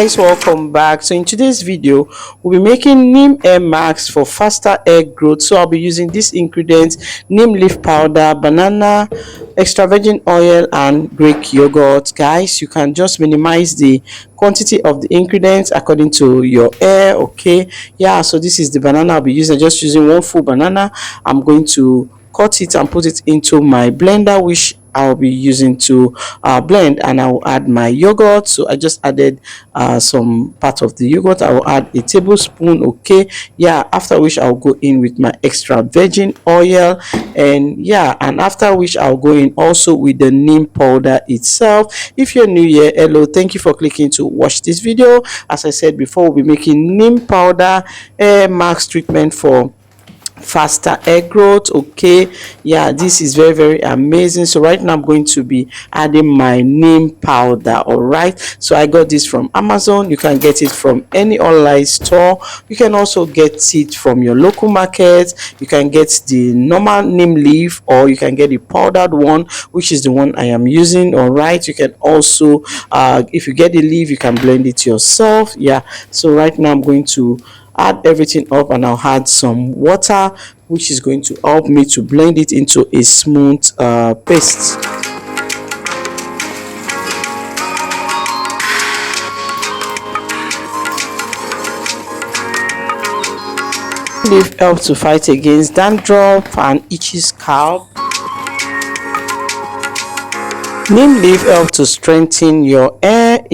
guys, welcome back. So in today's video we'll be making neem hair masks for faster hair growth. So I'll be using these ingredients: neem leaf powder, banana, extra virgin oil, and Greek yogurt. Guys, you can just minimize the quantity of the ingredients according to your hair. Okay, yeah, so this is the banana I'll be using. Just using one full banana. I'm going to cut it and put it into my blender, which I'll be using to blend, and I will add my yogurt. So I just added some part of the yogurt. I will add a tablespoon. Okay, yeah, after which I'll go in with my extra virgin oil, and yeah, and after which I'll go in also with the neem powder itself. If you're new here, hello, thank you for clicking to watch this video. As I said before, we'll be making neem powder hair mask treatment for faster hair growth. Okay, yeah, this is very amazing. So right now I'm going to be adding my neem powder. All right, so I got this from Amazon. You can get it from any online store. You can also get it from your local market. You can get the normal neem leaf, or you can get the powdered one, which is the one I am using. All right, you can also if you get the leaf, you can blend it yourself. Yeah, so right now I'm going to add everything up, and I'll add some water, which is going to help me to blend it into a smooth paste. Leaf helps to fight against dandruff and itchy scalp. Neem leaf helps to strengthen your hair.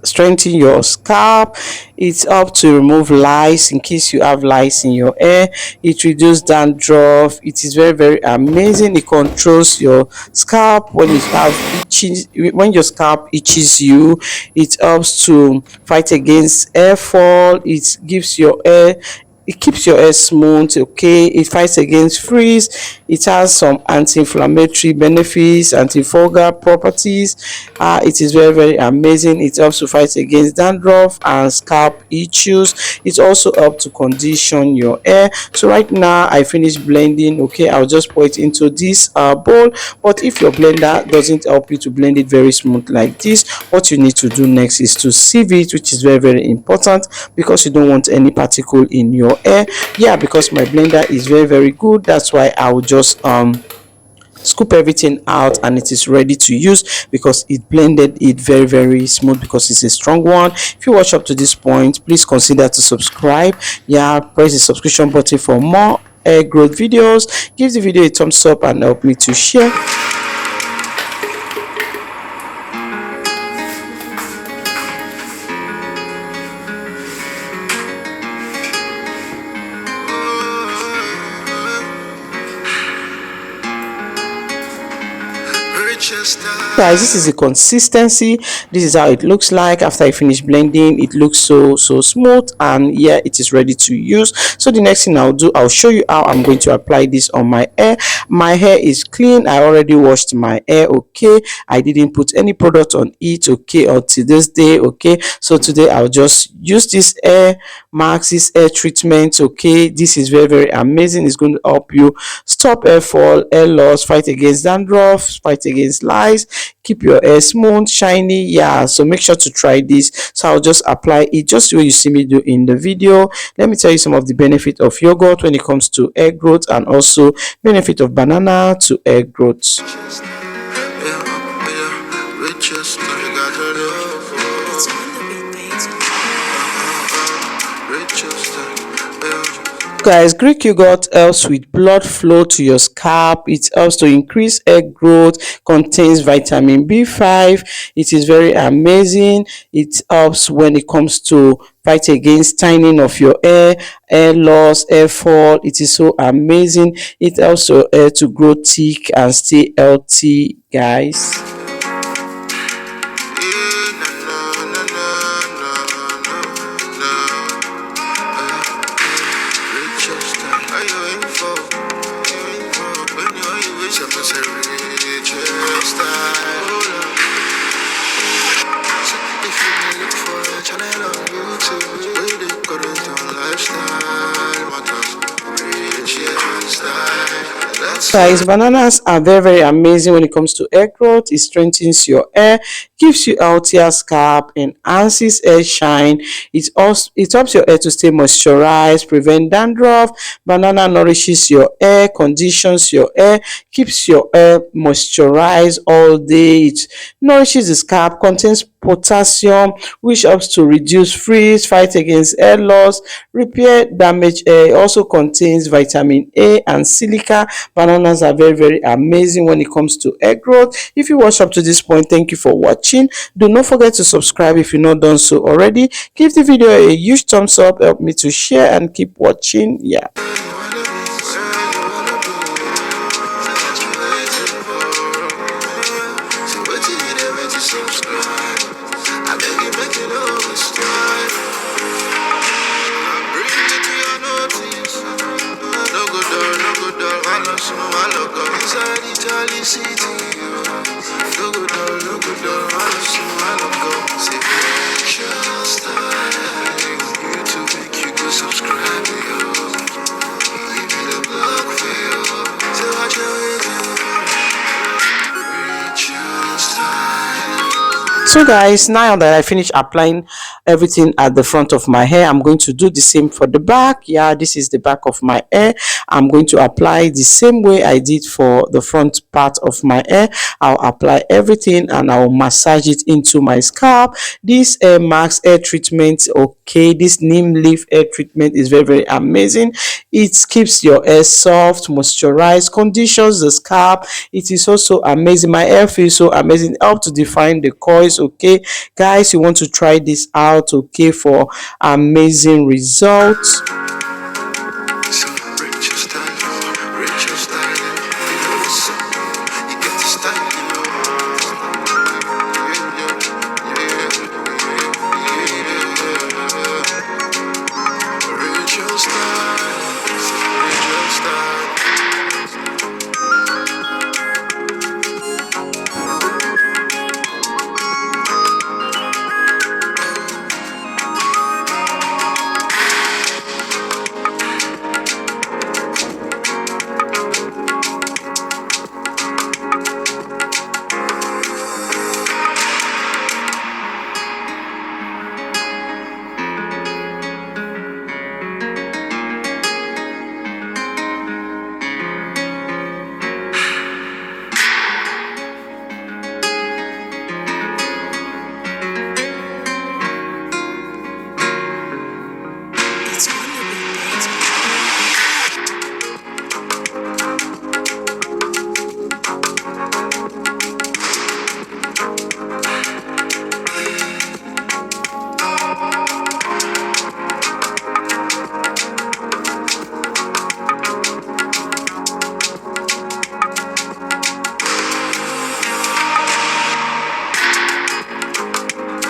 Strengthen your scalp. It's up to remove lice in case you have lice in your hair. It reduces dandruff. It is very amazing. It controls your scalp when you have itching. When your scalp itches you, it helps to fight against hair fall. It gives your hair, it keeps your hair smooth. Okay, it fights against frizz. It has some anti-inflammatory benefits, antifungal properties. It is very amazing. It helps to fight against dandruff and scalp issues. It also helps to condition your hair. So right now I finished blending. Okay, I'll just pour it into this bowl. But if your blender doesn't help you to blend it very smooth like this, what you need to do next is to sieve it, which is very important, because you don't want any particle in your hair. Yeah, because my blender is very good, that's why I will just scoop everything out, and it is ready to use because it blended it very smooth, because it's a strong one. If you watch up to this point, please consider to subscribe. Yeah, press the subscription button for more hair growth videos. Give the video a thumbs up and help me to share. Guys, this is the consistency. This is how it looks like after I finish blending. It looks so smooth, and yeah, it is ready to use. So the next thing I'll do, I'll show you how I'm going to apply this on my hair. My hair is clean. I already washed my hair. Okay, I didn't put any product on it. Okay, until this day. Okay, so today I'll just use this hair mask, this hair treatment. Okay, this is very amazing. It's going to help you stop hair fall, hair loss, fight against dandruff, fight against lice, keep your hair smooth, shiny. Yeah, so make sure to try this. So I'll just apply it just the way you see me do in the video. Let me tell you some of the benefit of yogurt when it comes to hair growth, and also benefit of banana to hair growth. Guys, Greek yogurt helps with blood flow to your scalp. It helps to increase hair growth, contains vitamin B5. It is very amazing. It helps when it comes to fight against thinning of your hair, hair loss, hair fall. It is so amazing. It helps your hair to grow thick and stay healthy, guys. Guys, bananas are very amazing when it comes to hair growth. It strengthens your hair, gives you healthier scalp, enhances hair shine. It helps your hair to stay moisturized, prevent dandruff. Banana nourishes your hair, conditions your hair, keeps your hair moisturized all day. It nourishes the scalp, contains potassium, which helps to reduce frizz, fight against hair loss, repair damaged hair. It also contains vitamin A and silica. Bananas are very amazing when it comes to hair growth. If you watch up to this point, thank you for watching. Do not forget to subscribe if you've not done so already. Give the video a huge thumbs up, help me to share and keep watching. Yeah. So guys, now that I finished applying everything at the front of my hair, I'm going to do the same for the back. Yeah, this is the back of my hair. I'm going to apply the same way I did for the front part of my hair. I'll apply everything and I'll massage it into my scalp. This hair mask hair treatment, okay, this neem leaf hair treatment is very amazing. It keeps your hair soft, moisturized, conditions the scalp. It is also amazing. My hair feels so amazing. Help to define the coils. Okay guys, you want to try this out, okay, for amazing results.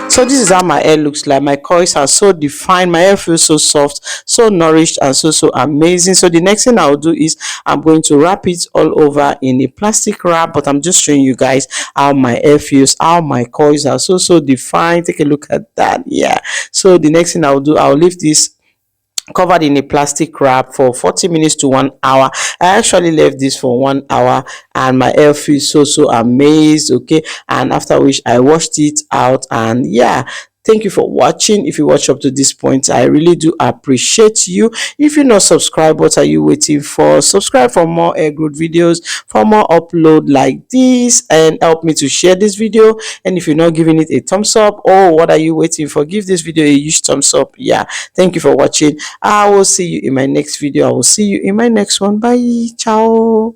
So this is how my hair looks like. My coils are so defined, my hair feels so soft, so nourished, and so amazing. So the next thing I'll do is I'm going to wrap it all over in a plastic wrap, but I'm just showing you guys how my hair feels, how my coils are so defined. Take a look at that. Yeah, so the next thing I'll do, I'll leave this covered in a plastic wrap for 40 minutes to 1 hour. I actually left this for 1 hour and my hair feels so amazed, okay, and after which I washed it out. And yeah, thank you for watching. If you watch up to this point, I really do appreciate you. If you're not subscribed, what are you waiting for? Subscribe for more hair growth videos, for more upload like this, and help me to share this video. And if you're not giving it a thumbs up, oh, what are you waiting for? Give this video a huge thumbs up. Yeah, thank you for watching. I will see you in my next video. I will see you in my next one. Bye. Ciao.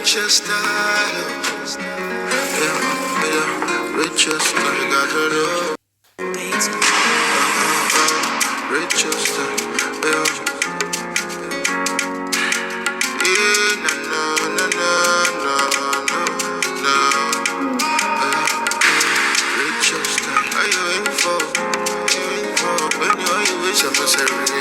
Rachelshairstyle, yeah, Rachelshairstyle, got her up. Rachelshairstyle, yeah. every day.